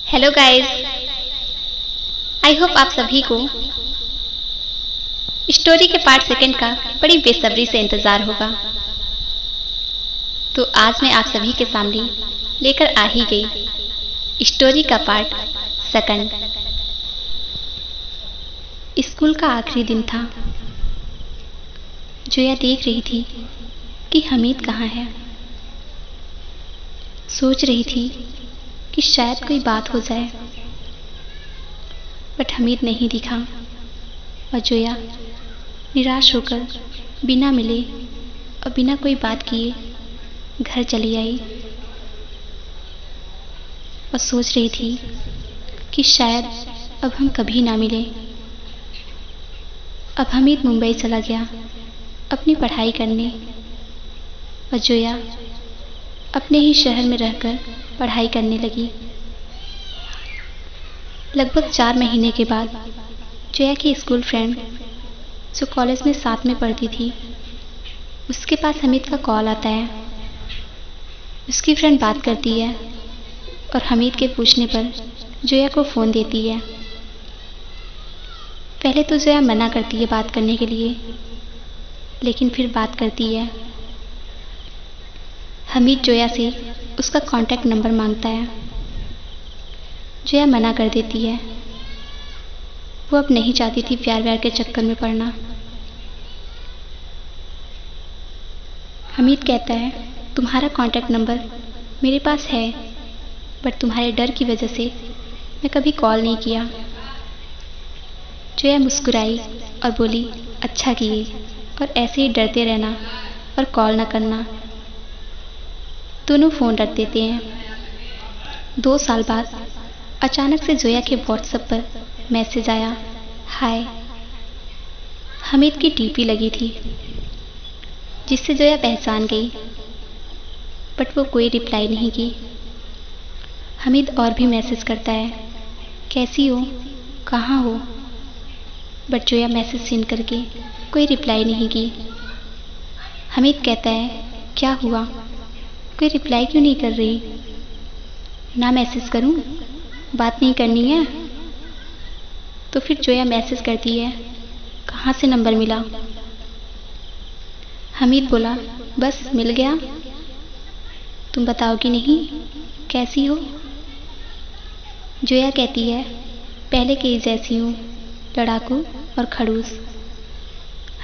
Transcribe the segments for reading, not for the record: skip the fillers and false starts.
Hello guys, I hope आप सभी को स्टोरी के पार्ट सेकंड का बड़ी बेसब्री से इंतज़ार होगा। तो आज मैं आप सभी के सामने लेकर आ ही गई स्टोरी का पार्ट सेकंड। स्कूल का आखिरी दिन था। जोया देख रही थी कि हमीद कहाँ है। सोच रही थी कि शायद कोई बात हो जाए, बट हमीद नहीं दिखा और जोया निराश होकर बिना मिले और बिना कोई बात किए घर चली आई और सोच रही थी कि शायद अब हम कभी ना मिलें। अब हमीद मुंबई चला गया अपनी पढ़ाई करने और जोया अपने ही शहर में रहकर पढ़ाई करने लगी। लगभग 4 महीने के बाद जोया की स्कूल फ्रेंड जो कॉलेज में साथ में पढ़ती थी, उसके पास हमीद का कॉल आता है। उसकी फ्रेंड बात करती है और हमीद के पूछने पर जोया को फ़ोन देती है। पहले तो जोया मना करती है बात करने के लिए, लेकिन फिर बात करती है। हमीद जोया से उसका कांटेक्ट नंबर मांगता है। जोया मना कर देती है। वो अब नहीं चाहती थी प्यार व्यार के चक्कर में पड़ना। हमीद कहता है, तुम्हारा कांटेक्ट नंबर मेरे पास है, बट तुम्हारे डर की वजह से मैं कभी कॉल नहीं किया। जोया मुस्कुराई और बोली, अच्छा किए, और ऐसे ही डरते रहना और कॉल न करना। दोनों फ़ोन रख देते हैं। 2 साल बाद अचानक से जोया के व्हाट्सएप पर मैसेज आया, हाय। हमीद की डीपी लगी थी, जिससे जोया पहचान गई, बट वो कोई रिप्लाई नहीं की। हमीद और भी मैसेज करता है, कैसी हो, कहाँ हो, बट जोया मैसेज सीन करके कोई रिप्लाई नहीं की। हमीद कहता है, क्या हुआ, कोई रिप्लाई क्यों नहीं कर रही? ना मैसेज करूं, बात नहीं करनी है? तो फिर जोया मैसेज करती है, कहाँ से नंबर मिला? हमीद बोला, बस मिल गया। तुम बताओगी नहीं, कैसी हो? जोया कहती है, पहले के ही जैसी हूँ, लड़ाकू और खड़ूस।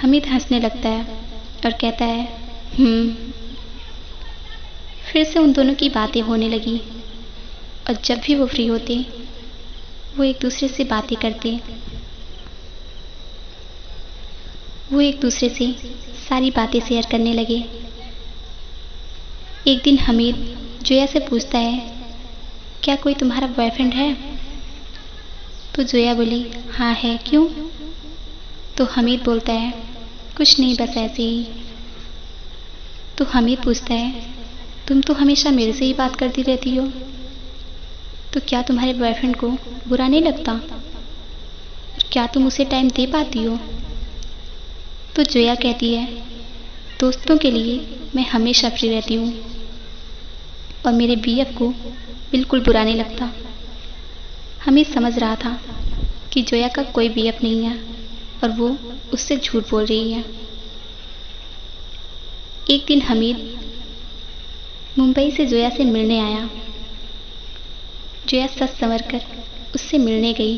हमीद हंसने लगता है और कहता है, फिर से उन दोनों की बातें होने लगी और जब भी वो फ्री होते वो एक दूसरे से बातें करते। वो एक दूसरे से सारी बातें शेयर करने लगे। एक दिन हमीद जोया से पूछता है, क्या कोई तुम्हारा बॉयफ्रेंड है? तो जोया बोली, हाँ है, क्यों? तो हमीद बोलता है, कुछ नहीं, बस ऐसे ही। तो हमीद पूछता है, तुम तो हमेशा मेरे से ही बात करती रहती हो, तो क्या तुम्हारे बॉयफ्रेंड को बुरा नहीं लगता? क्या तुम उसे टाइम दे पाती हो? तो जोया कहती है, दोस्तों के लिए मैं हमेशा फ्री रहती हूँ और मेरे बीएफ को बिल्कुल बुरा नहीं लगता। हमीद समझ रहा था कि जोया का कोई बीएफ नहीं है और वो उससे झूठ बोल रही है। एक दिन हमीद मुंबई से जोया से मिलने आया। जोया सच संवर कर उससे मिलने गई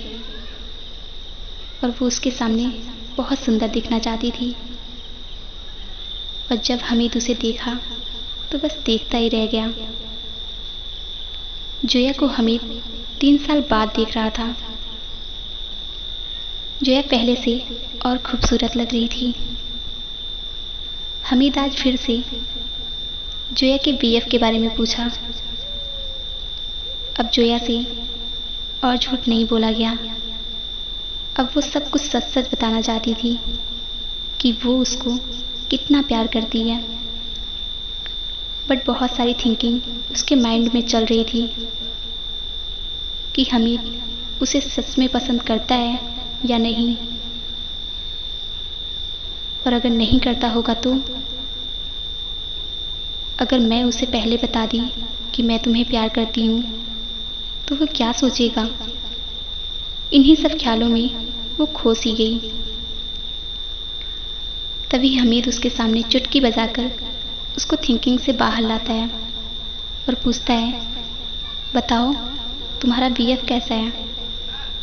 और वो उसके सामने बहुत सुंदर दिखना चाहती थी। और जब हमीद उसे देखा तो बस देखता ही रह गया। जोया को हमीद 3 साल बाद देख रहा था। जोया पहले से और खूबसूरत लग रही थी। हमीद आज फिर से जोया के बीएफ के बारे में पूछा। अब जोया से और झूठ नहीं बोला गया। अब वो सब कुछ सच सच बताना चाहती थी कि वो उसको कितना प्यार करती है। बट बहुत सारी थिंकिंग उसके माइंड में चल रही थी कि हमीद उसे सच में पसंद करता है या नहीं, और अगर नहीं करता होगा तो? अगर मैं उसे पहले बता दी कि मैं तुम्हें प्यार करती हूँ, तो वो क्या सोचेगा। इन्हीं सब ख्यालों में वो खो सी गई। तभी हमीद उसके सामने चुटकी बजाकर उसको थिंकिंग से बाहर लाता है और पूछता है, बताओ तुम्हारा बीएफ कैसा है,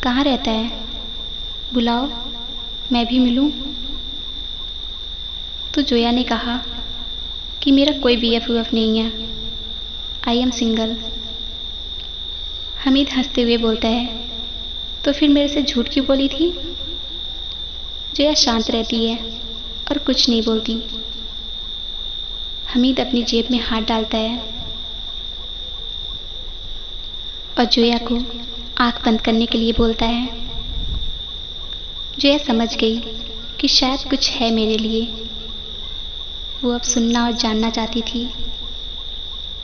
कहाँ रहता है, बुलाओ मैं भी मिलूं। तो जोया ने कहा कि मेरा कोई बीएफ नहीं है, आई एम सिंगल। हमीद हंसते हुए बोलता है, तो फिर मेरे से झूठ क्यों बोली थी। जोया शांत रहती है और कुछ नहीं बोलती। हमीद अपनी जेब में हाथ डालता है और जोया को आंख बंद करने के लिए बोलता है। जोया समझ गई कि शायद कुछ है मेरे लिए। वो अब सुनना और जानना चाहती थी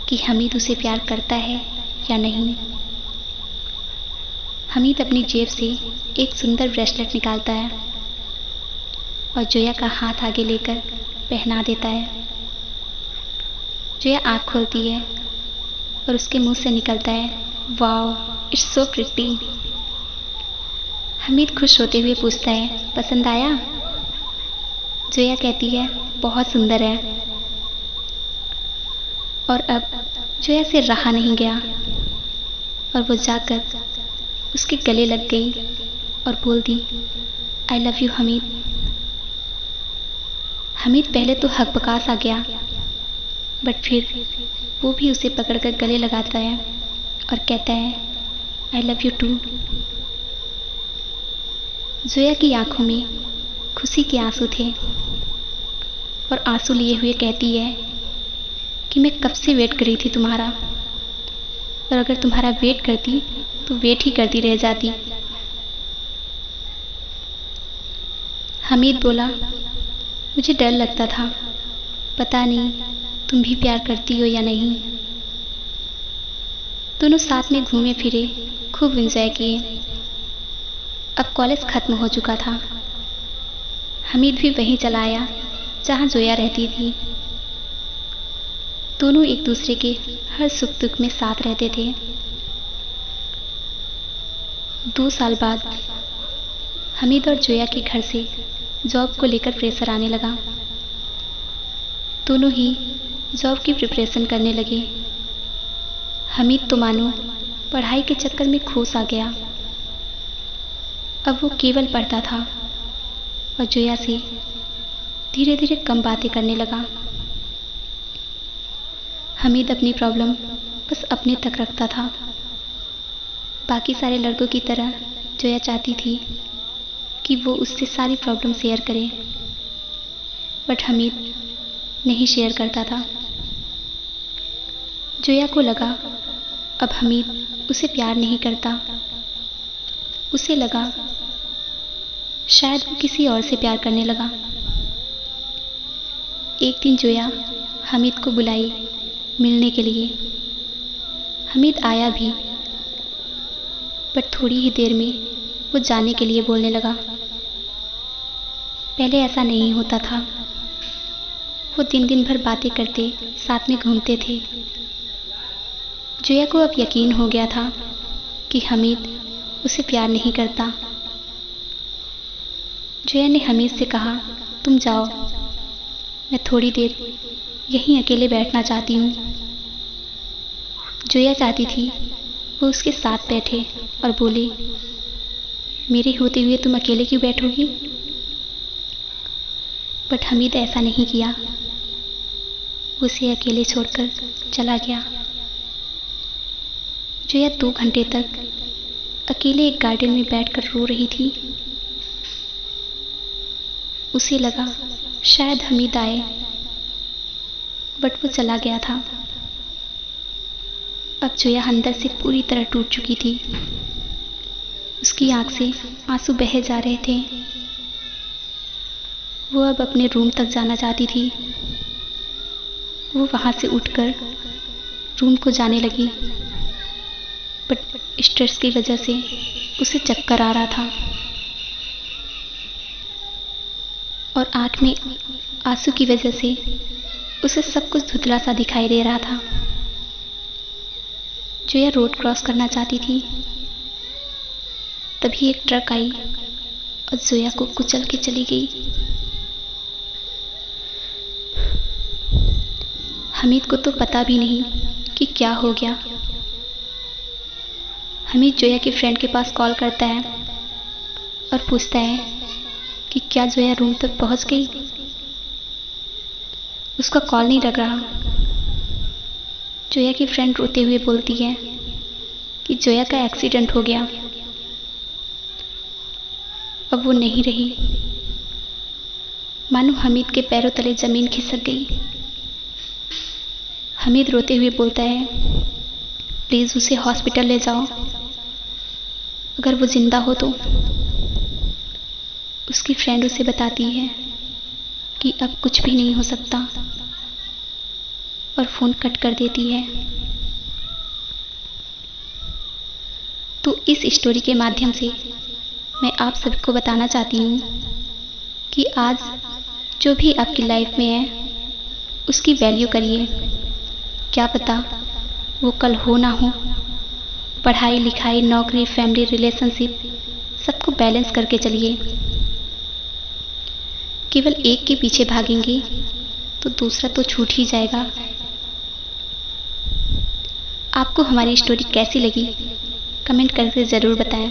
कि हमीद उसे प्यार करता है या नहीं। हमीद अपनी जेब से एक सुंदर ब्रेसलेट निकालता है और जोया का हाथ आगे लेकर पहना देता है। जोया आँख खोलती है और उसके मुंह से निकलता है, wow it's so pretty. Hamid खुश होते हुए पूछता है, पसंद आया। जोया कहती है, बहुत सुंदर है। और अब जोया से रहा नहीं गया और वो जाकर उसके गले लग गई और बोल दी, I love you Hamid. Hamid पहले तो हकबकास आ गया, बट फिर वो भी उसे पकड़कर गले लगाता है और कहता है, I love you too. Zoya की आंखों में खुशी के आंसू थे और आंसू लिए हुए कहती है कि मैं कब से वेट कर रही थी तुम्हारा, और अगर तुम्हारा वेट करती तो वेट ही करती रह जाती। हमीद बोला, मुझे डर लगता था, पता नहीं तुम भी प्यार करती हो या नहीं। दोनों साथ में घूमे फिरे, खूब एंजॉय किए। अब कॉलेज खत्म हो चुका था। हमीद भी वहीं चला आया जहाँ जोया रहती थी। दोनों एक दूसरे के हर सुख दुख में साथ रहते थे। 2 साल बाद हमीद और जोया के घर से जॉब को लेकर प्रेशर आने लगा। दोनों ही जॉब की प्रिपरेशन करने लगे। हमीद तो मानो पढ़ाई के चक्कर में खो सा गया। अब वो केवल पढ़ता था और जोया से धीरे धीरे कम बातें करने लगा। हमीद अपनी प्रॉब्लम बस अपने तक रखता था। बाकी सारे लड़कों की तरह जोया चाहती थी कि वो उससे सारी प्रॉब्लम शेयर करे, बट हमीद नहीं शेयर करता था। जोया को लगा अब हमीद उसे प्यार नहीं करता। उसे लगा शायद वो किसी और से प्यार करने लगा। एक दिन जोया हमीद को बुलाई मिलने के लिए। हमीद आया भी, पर थोड़ी ही देर में वो जाने के लिए बोलने लगा। पहले ऐसा नहीं होता था। वो दिन दिन भर बातें करते, साथ में घूमते थे। जोया को अब यकीन हो गया था कि हमीद उसे प्यार नहीं करता। जोया ने हमीद से कहा, तुम जाओ, मैं थोड़ी देर यहीं अकेले बैठना चाहती हूँ। जोया चाहती थी वो उसके साथ बैठे और बोले, मेरे होते हुए तुम अकेले क्यों बैठोगी। बट हमीद ऐसा नहीं किया। उसे अकेले छोड़कर चला गया। जोया 2 घंटे तक अकेले एक गार्डन में बैठकर रो रही थी। उसे लगा शायद हमीद आए, बट वो चला गया था। अब जोया अंदर से पूरी तरह टूट चुकी थी। उसकी आंख से आंसू बहे जा रहे थे। वो अब अपने रूम तक जाना चाहती थी। वो वहां से उठकर रूम को जाने लगी, बट स्ट्रेस की वजह से उसे चक्कर आ रहा था और आंख में आंसू की वजह से उसे सब कुछ धुंधला सा दिखाई दे रहा था। जोया रोड क्रॉस करना चाहती थी, तभी एक ट्रक आई और जोया को कुचल के चली गई। हमीद को तो पता भी नहीं कि क्या हो गया। हमीद जोया के फ्रेंड के पास कॉल करता है और पूछता है कि क्या जोया रूम तक पहुंच गई। उसका कॉल नहीं लग रहा। जोया की फ्रेंड रोते हुए बोलती है कि जोया का एक्सीडेंट हो गया, अब वो नहीं रही। मानो हमीद के पैरों तले जमीन खिसक गई। हमीद रोते हुए बोलता है, प्लीज़ उसे हॉस्पिटल ले जाओ, अगर वो जिंदा हो तो। उसकी फ्रेंड उसे बताती है कि अब कुछ भी नहीं हो सकता और फ़ोन कट कर देती है। तो इस स्टोरी के माध्यम से मैं आप सबको बताना चाहती हूँ कि आज जो भी आपकी लाइफ में है उसकी वैल्यू करिए। क्या पता वो कल हो ना हो। पढ़ाई लिखाई, नौकरी, फैमिली, रिलेशनशिप सबको बैलेंस करके चलिए। केवल एक के पीछे भागेंगे तो दूसरा तो छूट ही जाएगा। आपको हमारी स्टोरी कैसी लगी कमेंट करके ज़रूर बताएं।